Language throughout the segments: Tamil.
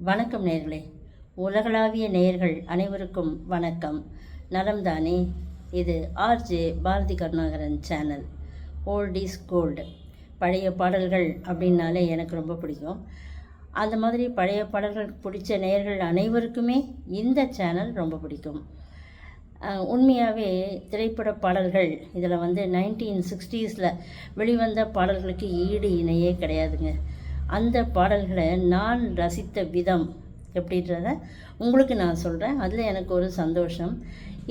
வணக்கம் நேயர்களே. உலகளாவிய நேயர்கள் அனைவருக்கும் வணக்கம். நலம்தானே? இது RJ Bharathi Karunakaran channel. Old is gold. பழைய பாடல்கள் அப்படின்னாலே எனக்கு ரொம்ப பிடிக்கும். அந்த மாதிரி பழைய பாடல்கள் பிடிச்ச நேயர்கள் அனைவருக்குமே இந்த சேனல் ரொம்ப பிடிக்கும். உண்மையாகவே திரைப்பட பாடல்கள் இதில் 1960s வெளிவந்த பாடல்களுக்கு ஈடு இணையே கிடையாதுங்க. அந்த பாடல்களை நான் ரசித்த விதம் எப்படின்றத உங்களுக்கு நான் சொல்கிறேன். அதில் எனக்கு ஒரு சந்தோஷம்.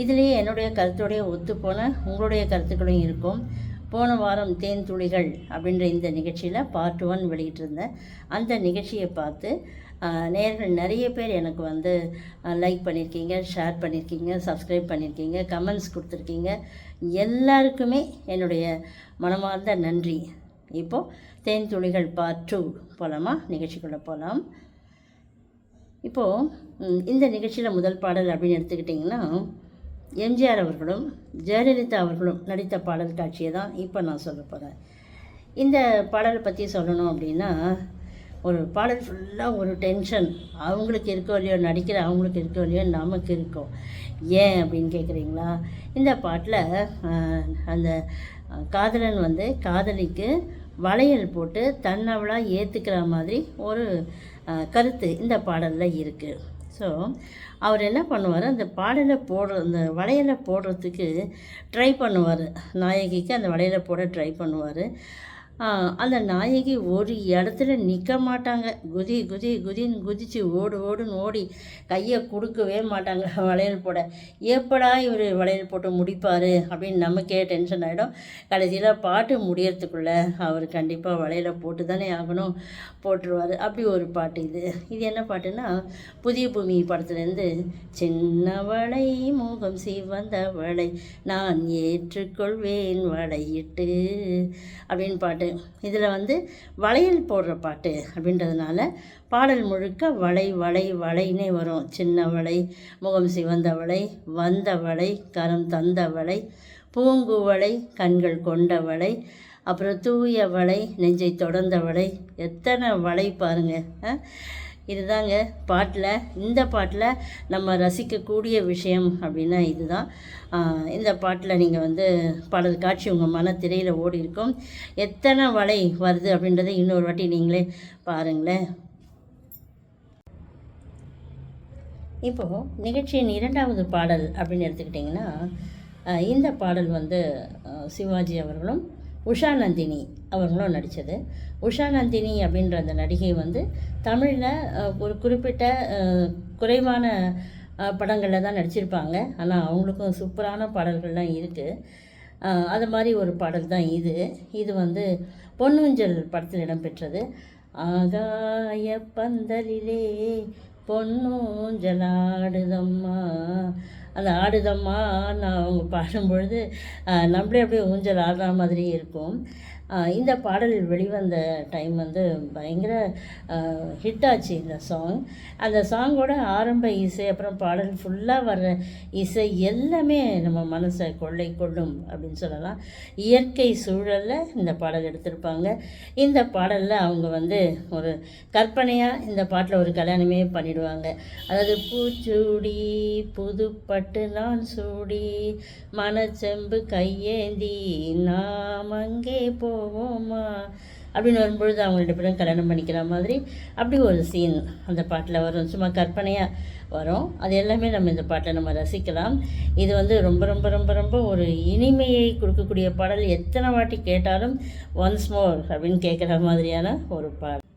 இதுலேயே என்னுடைய கருத்துடைய ஒத்துப்போன உங்களுடைய கருத்துக்களும் இருக்கும். போன வாரம் தேன் துளிகள் அப்படின்ற இந்த நிகழ்ச்சியில் பார்ட் 1 வெளியிட்டிருந்தேன். அந்த நிகழ்ச்சியை பார்த்து நேயர்கள் நிறைய பேர் எனக்கு லைக் பண்ணியிருக்கீங்க, ஷேர் பண்ணியிருக்கீங்க, சப்ஸ்கிரைப் பண்ணியிருக்கீங்க, கமெண்ட்ஸ் கொடுத்துருக்கீங்க. எல்லாருக்குமே என்னுடைய மனமார்ந்த நன்றி. இப்போது தேன் துளிகள் பார்ட் 2 போகலாமா? நிகழ்ச்சிக்குள்ளே போகலாம். இப்போது இந்த நிகழ்ச்சியில் முதல் பாடல் அப்படின்னு எடுத்துக்கிட்டிங்கன்னா, எம்ஜிஆர் அவர்களும் ஜெயலலிதா அவர்களும் நடித்த பாடல் காட்சியை தான் இப்போ நான் சொல்ல போகிறேன். இந்த பாடலை பற்றி சொல்லணும் அப்படின்னா, ஒரு பாடல் ஃபுல்லாக ஒரு டென்ஷன். அவங்களுக்கு இருக்கோ இல்லையோ, நடிக்கிற அவங்களுக்கு இருக்கோ இல்லையோ, நமக்கு இருக்கும். ஏன் அப்படின்னு கேட்குறீங்களா? இந்த பாட்டில் அந்த காதலன் காதலிக்கு வளையல் போட்டு தன்னவளாக ஏற்றுக்கிற மாதிரி ஒரு கருத்து இந்த பாடலில் இருக்குது. ஸோ அவர் என்ன பண்ணுவார், அந்த அந்த வளையலை போடுறதுக்கு ட்ரை பண்ணுவார். நாயகிக்கு அந்த வளையலை போட ட்ரை பண்ணுவார். அந்த நாயகி ஒரு இடத்துல நிற்க மாட்டாங்க. குதி குதி குதின்னு குதித்து ஓடுன்னு ஓடி கையை கொடுக்கவே மாட்டாங்க வளையல் போட. எப்படா இவர் வளையல் போட்டு முடிப்பார் அப்படின்னு நமக்கே டென்ஷன் ஆகிடும். கடைசியில் பாட்டு முடியறதுக்குள்ளே அவர் கண்டிப்பாக வளையலை போட்டு தானே ஆகணும், போட்டுருவார். அப்படி ஒரு பாட்டு இது. இது என்ன பாட்டுன்னா, புதிய பூமி படத்துலேருந்து சின்னவளை மோகம் சிவந்தவளை நான் ஏற்றுக்கொள்வேன் வளையிட்டு அப்படின்னு பாட்டு. இதில் வளையல் போடுற பாட்டு அப்படின்றதுனால பாடல் முழுக்க வளை வளை வளைனே வரும். சின்னவளை, முகம் சிவந்தவளை, வந்தவளை, கரம் தந்தவளை, பூங்குவளை, கண்கள் கொண்டவளை, அப்புறம் தூயவளை, நெஞ்சை தொடர்ந்தவளை. எத்தனை வளை பாருங்கள். இதுதாங்க பாட்டில். இந்த பாட்டில் நம்ம ரசிக்கக்கூடிய விஷயம் அப்படின்னா இதுதான். இந்த பாட்டில் நீங்கள் பாடல் காட்சி உங்கள் மனத்திரையில் ஓடி இருக்கும். எத்தனை வளை வருது அப்படின்றத இன்னொரு வாட்டி நீங்களே பாருங்களேன். இப்போது நிகழ்ச்சியின் 2வது பாடல் அப்படின்னு எடுத்துக்கிட்டிங்கன்னா, இந்த பாடல் சிவாஜி அவர்களும் உஷா நந்தினி அவர்களும் நடித்தது. உஷா நந்தினி அப்படின்ற அந்த நடிகை தமிழில் ஒரு குறிப்பிட்ட குறைவான படங்களில் தான் நடிச்சிருப்பாங்க. ஆனால் அவங்களுக்கும் சூப்பரான பாடல்கள்லாம் இருக்குது. அது மாதிரி ஒரு பாடல் தான் இது. இது பொன்னூஞ்சல் படத்தில் இடம்பெற்றது. ஆகாய பந்தலிலே பொன்னூஞ்சல் ஆடுதம்மா. அந்த ஆடுதம்மா நான் அவங்க பாடும்பொழுது நம்மளே அப்படியே ஊஞ்சல் ஆடுற மாதிரி இருக்கும். இந்த பாடல் வெளிவந்த டைம் பயங்கர ஹிட் ஆச்சு இந்த சாங். அந்த சாங்கோட ஆரம்ப இசை, அப்புறம் பாடல் ஃபுல்லாக வர்ற இசை எல்லாமே நம்ம மனசை கொள்ளை கொள்ளும் அப்படின்னு சொல்லலாம். இயற்கை சூழலில் இந்த பாடல் எடுத்திருப்பாங்க. இந்த பாடலில் அவங்க ஒரு கற்பனையாக இந்த பாட்டில் ஒரு கல்யாணமே பண்ணிடுவாங்க. அதாவது பூச்சூடி புதுப்பட்டு நான் சூடி மனச்செம்பு கையேந்தி நாம் அங்கே போவோமா அப்படின்னு வரும்பொழுது அவங்க 2 பேரும் கல்யாணம் பண்ணிக்கிற மாதிரி அப்படி ஒரு சீன் அந்த பாட்டில் வரும். சும்மா கற்பனையாக வரும். அது எல்லாமே நம்ம இந்த பாட்டில் நம்ம ரசிக்கலாம். இது ரொம்ப ரொம்ப ரொம்ப ரொம்ப ஒரு இனிமையை கொடுக்கக்கூடிய பாடல். எத்தனை வாட்டி கேட்டாலும் ஒன்ஸ் மோர் அப்படின்னு கேட்குற மாதிரியான ஒரு பாடல்.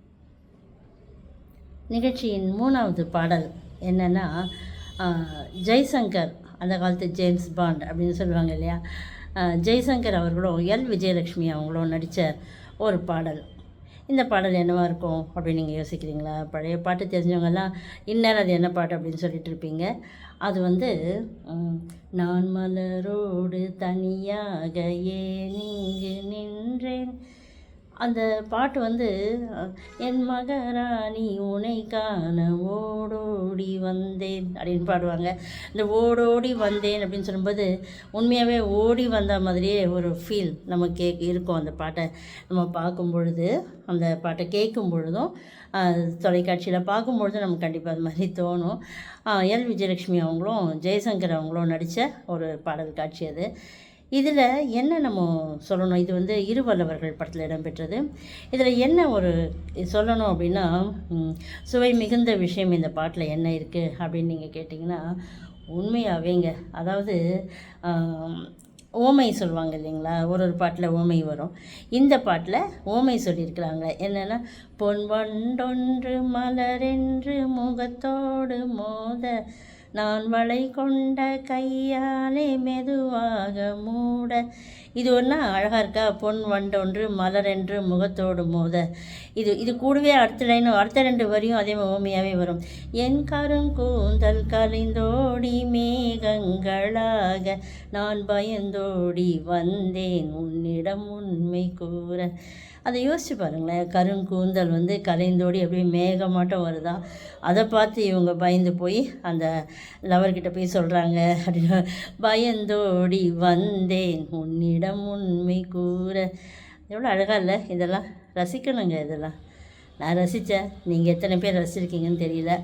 நிகழ்ச்சியின் 3வது பாடல் என்னென்னா, ஜெய்சங்கர், அந்த காலத்து ஜேம்ஸ் பாண்ட் அப்படின்னு சொல்லுவாங்க இல்லையா, ஜெய்சங்கர் அவர்களும் விஜயலட்சுமி அவங்களும் நடித்த ஒரு பாடல். இந்த பாடல் என்னவாக இருக்கும் அப்படின்னு நீங்கள் யோசிக்கிறீங்களா? பழைய பாட்டு தெரிஞ்சவங்கெல்லாம் இந்நேரம் அது என்ன பாட்டு அப்படின்னு சொல்லிட்டு இருப்பீங்க. அது நான் மலரோடு தனியாக ஏன் இங்கு நின்றேன். அந்த பாட்டு வந்து என் மகாராணி உனை காண ஓடோடி வந்தேன் அப்படின்னு பாடுவாங்க. இந்த ஓடோடி வந்தேன் அப்படின்னு சொல்லும்போது உண்மையாகவே ஓடி வந்த மாதிரியே ஒரு ஃபீல் நமக்கு இருக்கும். அந்த பாட்டை நம்ம பார்க்கும் பொழுது, அந்த பாட்டை கேட்கும் பொழுதும், தொலைக்காட்சியில் பார்க்கும்பொழுதும் நமக்கு கண்டிப்பாக அது மாதிரி தோணும். எல் விஜயலட்சுமி அவங்களும் ஜெயசங்கர் அவங்களும் நடித்த ஒரு பாடல் காட்சி அது. இதில் என்ன நம்ம சொல்லணும், இது வந்து இருவல்லவர்கள் படத்தில் இடம்பெற்றது. இதில் என்ன ஒரு சொல்லணும் அப்படின்னா, சுவை மிகுந்த விஷயம் இந்த பாட்டில் என்ன இருக்குது அப்படின்னு நீங்கள் கேட்டிங்கன்னா, உண்மையாகவேங்க. அதாவது ஓமை சொல்லுவாங்க இல்லைங்களா, ஒரு பாட்டில் ஓமை வரும். இந்த பாட்டில் ஓமை சொல்லியிருக்கிறாங்க. என்னென்னா, பொன் வண்டொன்று மலரென்று முகத்தோடு மோத நான் வளை கொண்ட கையாலே மெதுவாக மூட. இது ஒன்றா அழகாக இருக்கா? பொன் வண்டொன்று மலரென்று முகத்தோடு மோத. இது கூடவே அடுத்த லைனும் அடுத்த 2 வரியும் அதே ஓமையாகவே வரும். என் கருங்கூந்தல் கலைந்தோடி மேகங்களாக நான் பயந்தோடி வந்தேன் உன்னிடம் உண்மை கூற. அதை யோசிச்சு பாருங்களேன். கருங்கூந்தல் வந்து கலைந்தோடி அப்படியே மேகமாட்டம் வருதான். அதை பார்த்து இவங்க பயந்து போய் அந்த லவர்கிட்ட போய் சொல்கிறாங்க அப்படின்னு, பயந்தோடி வந்தேன் உன்னிடம் உண்மை கூற. எவ்வளோ அழகாக இல்லை? இதெல்லாம் ரசிக்கணுங்க. இதெல்லாம் நான் ரசித்தேன். நீங்கள் எத்தனை பேர் ரசிச்சிருக்கீங்கன்னு தெரியல.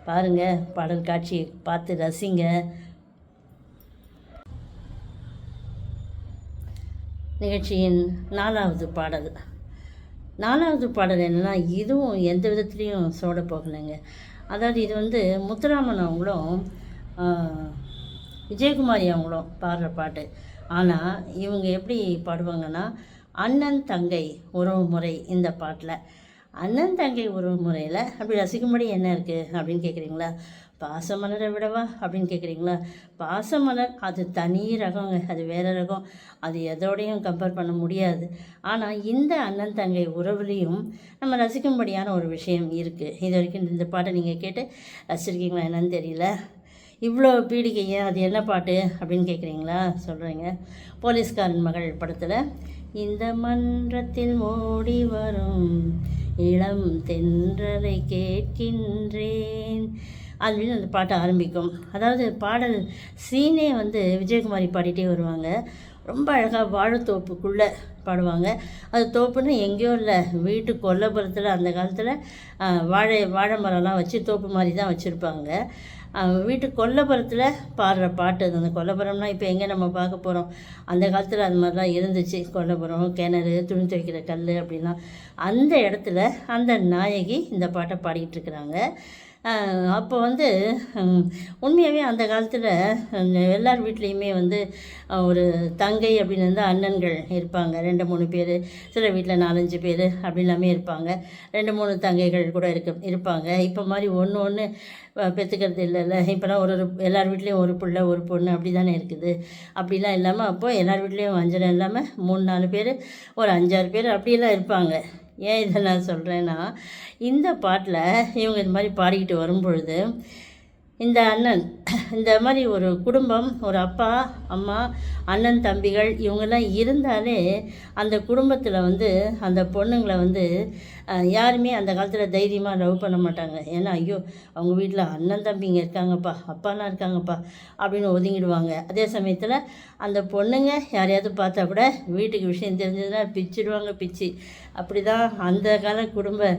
பாருங்கள், பாடல் காட்சியை பார்த்து ரசிங்க. நிகழ்ச்சியின் 4வது பாடல். 4வது பாடல் என்னென்னா, இதுவும் எந்த விதத்துலேயும் சோட போகலைங்க. அதாவது இது வந்து முத்துராமன் அவங்களும் விஜயகுமாரி அவங்களும் பாடுற பாட்டு. ஆனால் இவங்க எப்படி பாடுவாங்கன்னா, அண்ணன் தங்கை உறவு முறை. இந்த பாட்டில் அண்ணன் தங்கை உறவு முறையில் அப்படி ரசிக்கும்படி என்ன இருக்குது அப்படின்னு கேட்குறீங்களா? பாசமலரை விடவா அப்படின்னு கேட்குறீங்களா? பாசமலர் அது தனி ரகங்க, அது வேறு ரகம், அது எதோடையும் கம்பேர் பண்ண முடியாது. ஆனால் இந்த அண்ணன் தங்கை உறவுலேயும் நம்ம ரசிக்கும்படியான ஒரு விஷயம் இருக்குது. இது வரைக்கும் இந்த பாட்டை நீங்கள் கேட்டு ரசிச்சிருக்கீங்களா என்னன்னு தெரியல. இவ்வளோ பீடிகைங்க, அது என்ன பாட்டு அப்படின்னு கேட்குறீங்களா? சொல்கிறேங்க. போலீஸ்காரன் மகள் படத்தில் இந்த மன்றத்தில் ஓடி வரும் இளம் தென்றலை கேட்கின்றேன் அப்படின்னு அந்த பாட்டை ஆரம்பிக்கும். அதாவது பாடல் சீனே வந்து விஜயகுமாரி பாடிட்டே வருவாங்க. ரொம்ப அழகாக வாழைத்தோப்புக்குள்ளே பாடுவாங்க. அது தோப்புன்னு எங்கேயோ இல்லை, வீட்டு கொல்லைப்புறத்தில் அந்த காலத்தில் வாழை மரம்லாம் வச்சு தோப்பு மாதிரி தான் வச்சுருப்பாங்க. வீட்டு கொல்லைப்புறத்தில் பாடுற பாட்டு அது. அந்த கொல்லைப்புறம்னா இப்போ எங்கே நம்ம பார்க்க போகிறோம்? அந்த காலத்தில் அது மாதிரிலாம் இருந்துச்சு. கொல்லைப்புறம், கிணறு, துணி துவைக்கிற கல் அப்படின்லாம். அந்த இடத்துல அந்த நாயகி இந்த பாட்டை பாடிக்கிட்டு இருக்கிறாங்க. அப்போ வந்து உண்மையாகவே அந்த காலத்தில் எல்லார் வீட்லேயுமே வந்து ஒரு தங்கை அப்படின்னு வந்து அண்ணன்கள் இருப்பாங்க. 2-3 பேர், சில வீட்டில் 4-5 பேர் அப்படின்லாமே இருப்பாங்க. 2-3 தங்கைகள் கூட இருப்பாங்க. இப்போ மாதிரி ஒன்று பெற்றுக்கிறது இல்லைல்ல. இப்போலாம் எல்லார் வீட்லேயும் ஒரு பிள்ளை ஒரு பொண்ணு அப்படி தானே இருக்குது. அப்படிலாம் இல்லாமல் அப்போது எல்லார் வீட்லேயும் வஞ்சனம் இல்லாமல் 3-4 பேர், ஒரு 5-6 பேர் அப்படியெல்லாம் இருப்பாங்க. ஏன் இதை நான் சொல்கிறேன்னா, இந்த பாட்டில் இவங்க இந்த மாதிரி பாடிக்கிட்டு வரும்பொழுது இந்த அண்ணன், இந்த மாதிரி ஒரு குடும்பம், ஒரு அப்பா அம்மா அண்ணன் தம்பிகள் இவங்கெல்லாம் இருந்தாலே அந்த குடும்பத்தில் வந்து அந்த பொண்ணுங்களை வந்து யாருமே அந்த காலத்தில் தைரியமாக லவ் பண்ண மாட்டாங்க. ஏன்னா ஐயோ அவங்க வீட்டில் அண்ணன் தம்பிங்க இருக்காங்கப்பா, அப்பாலாம் இருக்காங்கப்பா அப்படின்னு ஒதுங்கிடுவாங்க. அதே சமயத்தில் அந்த பொண்ணுங்க யாரையாவது பார்த்தா கூட வீட்டுக்கு விஷயம் தெரிஞ்சதுன்னா பிச்சிடுவாங்க, பிச்சு. அப்படி தான் அந்த கால குடும்ப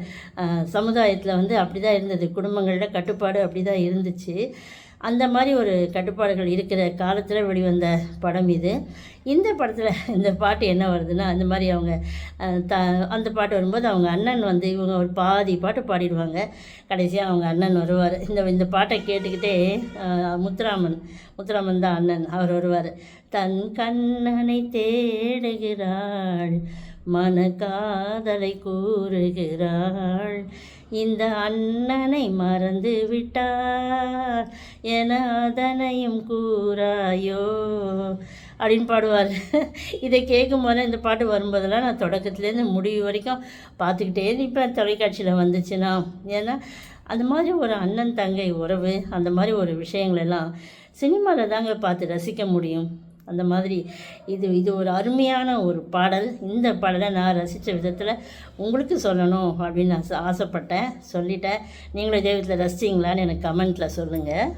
சமுதாயத்தில் வந்து அப்படி தான் இருந்தது. குடும்பங்களோட கட்டுப்பாடு அப்படி தான் இருந்துச்சு. அந்த மாதிரி ஒரு கட்டுப்பாடுகள் இருக்கிற காலத்தில் வெளிவந்த படம் இது. இந்த படத்தில் இந்த பாட்டு என்ன வருதுன்னா, அந்த மாதிரி அவங்க அந்த பாட்டு வரும்போது அவங்க அண்ணன் வந்து இவங்க ஒரு பாதி பாட்டு பாடிடுவாங்க. கடைசியாக அவங்க அண்ணன் வருவார். இந்த பாட்டை கேட்டுக்கிட்டே முத்துராமன் தான் அண்ணன், அவர் வருவார். தன் கண்ணனை தேடுகிறாள், மனக்காதலை கூறுகிறாள், இந்த அண்ணனை மறந்து விட்டார் என அதனையும் கூறாயோ அப்படின்னு பாடுவார். இதை கேட்கும் போது இந்த பாட்டு வரும்போதெல்லாம் நான் தொடக்கத்துலேருந்து முடிவு வரைக்கும் பார்த்துக்கிட்டே இருப்பேன் தொலைக்காட்சியில் வந்துச்சுன்னா. ஏன்னா அந்த மாதிரி ஒரு அண்ணன் தங்கை உறவு, அந்த மாதிரி ஒரு விஷயங்களெல்லாம் சினிமாவில் தாங்க பார்த்து ரசிக்க முடியும். அந்த மாதிரி இது ஒரு அருமையான ஒரு பாடல். இந்த பாடலை நான் ரசித்த விதத்தில் உங்களுக்கு சொல்லணும் அப்படின்னு நான் ஆசைப்பட்டேன், சொல்லிட்டேன். நீங்களும் இதே விதத்தில் ரசிச்சிங்களான்னு எனக்கு கமெண்ட்டில் சொல்லுங்கள்.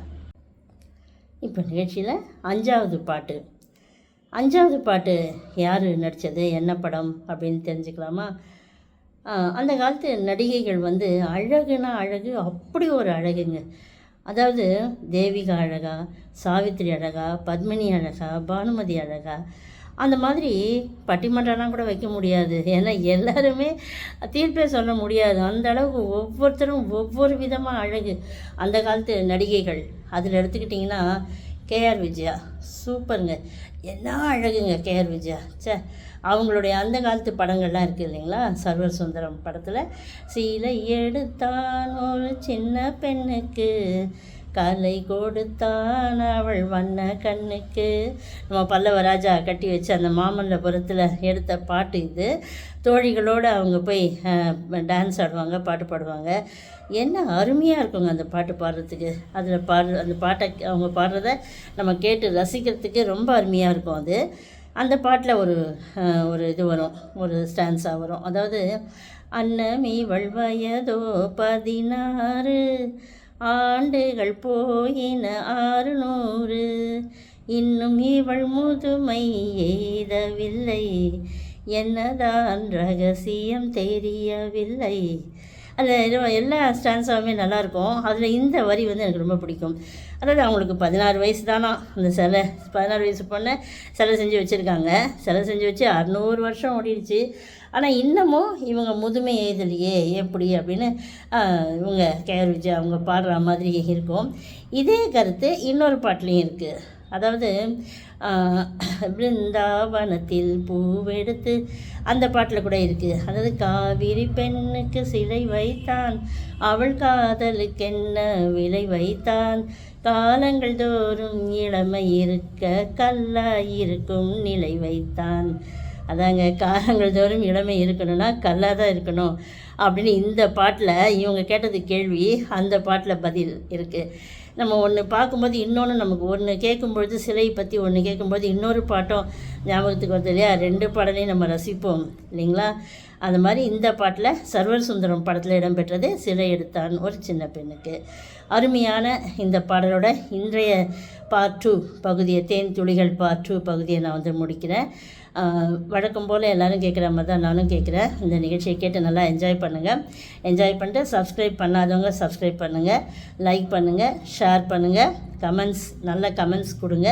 இப்போ நிகழ்ச்சியில் 5வது பாட்டு யார் நடித்தது, என்ன படம் அப்படின்னு தெரிஞ்சுக்கலாமா? அந்த காலத்து நடிகைகள் அழகுனா அழகு, அப்படி ஒரு அழகுங்க. அதாவது தேவிகா அழகா, சாவித்திரி அழகா, பத்மினி அழகா, பானுமதி அழகா, அந்த மாதிரி பட்டிமன்றம்லாம் கூட வைக்க முடியாது. ஏன்னா எல்லாருமே தீர்ப்பே சொல்ல முடியாது. அந்த அளவுக்கு ஒவ்வொருத்தரும் ஒவ்வொரு விதமாக அழகு அந்த காலத்து நடிகைகள். அதில் எடுத்துக்கிட்டிங்கன்னா கேஆர் விஜயா சூப்பருங்க, என்ன அழகுங்க கேஆர் விஜயா. அவங்களுடைய அந்த காலத்து படங்கள்லாம் இருக்குது இல்லைங்களா? சர்வர் சுந்தரம் படத்தில் சீலை எடுத்தான் ஒரு சின்ன பெண்ணுக்கு, கலை கொடுத்தான் அவள் வண்ண கண்ணுக்கு, நம்ம பல்லவ ராஜா கட்டி வச்சு அந்த மாமல்லபுரத்தில் எடுத்த பாட்டு இது. தோழிகளோடு அவங்க போய் டான்ஸ் ஆடுவாங்க, பாட்டு பாடுவாங்க. என்ன அருமையாக இருக்குங்க அந்த பாட்டு பாடுறதுக்கு. அதில் அந்த பாட்டை அவங்க பாடுறத நம்ம கேட்டு ரசிக்கிறதுக்கு ரொம்ப அருமையாக இருக்கும். அந்த பாட்டில் ஒரு இது வரும், ஒரு ஸ்டான்ஸா வரும். அதாவது அன்னமி வயதோ 16, ஆண்டுகள் போயின 600, இன்னும் இவள் முதுமை எய்தவில்லை, என்னதான் ரகசியம் தெரியவில்லை. அதில் எல்லா ஸ்டான்ஸாவுமே நல்லாயிருக்கும். அதில் இந்த வரி எனக்கு ரொம்ப பிடிக்கும். அதாவது அவங்களுக்கு 16 வயசு தானா, அந்த சிலை 16 வயசு பொண்ணை சிலை செஞ்சு வச்சுருக்காங்க. சிலை செஞ்சு வச்சு 600 வருஷம் ஓடிடுச்சு. ஆனால் இன்னமும் இவங்க முதுமை எய்தலையே எப்படி அப்படின்னு இவங்க கேஆர் விஜயா அவங்க பாடுற மாதிரி இருக்கும். இதே கருத்து இன்னொரு பாட்டுலேயும் இருக்குது. அதாவது பிருந்தாவனத்தில் பூவெடுத்து, அந்த பாட்டில் கூட இருக்குது. அதாவது காவிரி பெண்ணுக்கு சிலை வைத்தான், அவள் காதலுக்கென்ன விலை வைத்தான், காலங்கள் தோறும் இளமை இருக்க கல்லாயிருக்கும் நிலை வைத்தான். அதாங்க, காலங்கள் தோறும் இளமை இருக்கணும்னா கல்லாக தான் இருக்கணும் அப்படின்னு இந்த பாட்டில் இவங்க கேட்டது கேள்வி, அந்த பாட்டில் பதில் இருக்குது. நம்ம ஒன்று பார்க்கும்போது இன்னொன்று, நமக்கு ஒன்று கேட்கும்பொழுது சிலை பற்றி ஒன்று கேட்கும்போது இன்னொரு பாட்டும் ஞாபகத்துக்கு வருது இல்லையா? 2 பாடலையும் நம்ம ரசிப்போம் இல்லைங்களா? அந்த மாதிரி இந்த பாட்டில் சர்வர் சுந்தரம் படத்தில் இடம்பெற்றது சிலை எடுத்தான் ஒரு சின்ன பெண்ணுக்கு. அருமையான இந்த பாடலோட இன்றைய பார்ட் 2 பகுதியை, தேன் துளிகள் பார்ட் 2 பகுதியை நான் முடிக்கிறேன். வழக்கம் போல் எல்லோரும் கேட்குற மாதிரி தான் நானும் கேட்குறேன். இந்த நிகழ்ச்சியை கேட்டு நல்லா என்ஜாய் பண்ணுங்கள். என்ஜாய் பண்ணிட்டு சப்ஸ்கிரைப் பண்ணாதவங்க சப்ஸ்கிரைப் பண்ணுங்கள், லைக் பண்ணுங்கள், ஷேர் பண்ணுங்கள், நல்ல கமெண்ட்ஸ் கொடுங்க.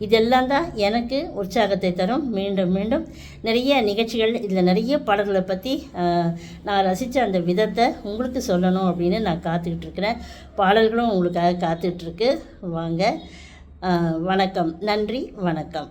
இதெல்லாம் தான் எனக்கு உற்சாகத்தை தரும். மீண்டும் மீண்டும் நிறைய நிகழ்ச்சிகள், இதில் நிறைய பாடல்களை பற்றி நான் ரசித்த அந்த விதத்தை உங்களுக்கு சொல்லணும் அப்படின்னு நான் காத்துக்கிட்டு இருக்கிறேன். பாடல்களும் உங்களுக்காக காத்துட்ருக்கு. வாங்க. வணக்கம். நன்றி. வணக்கம்.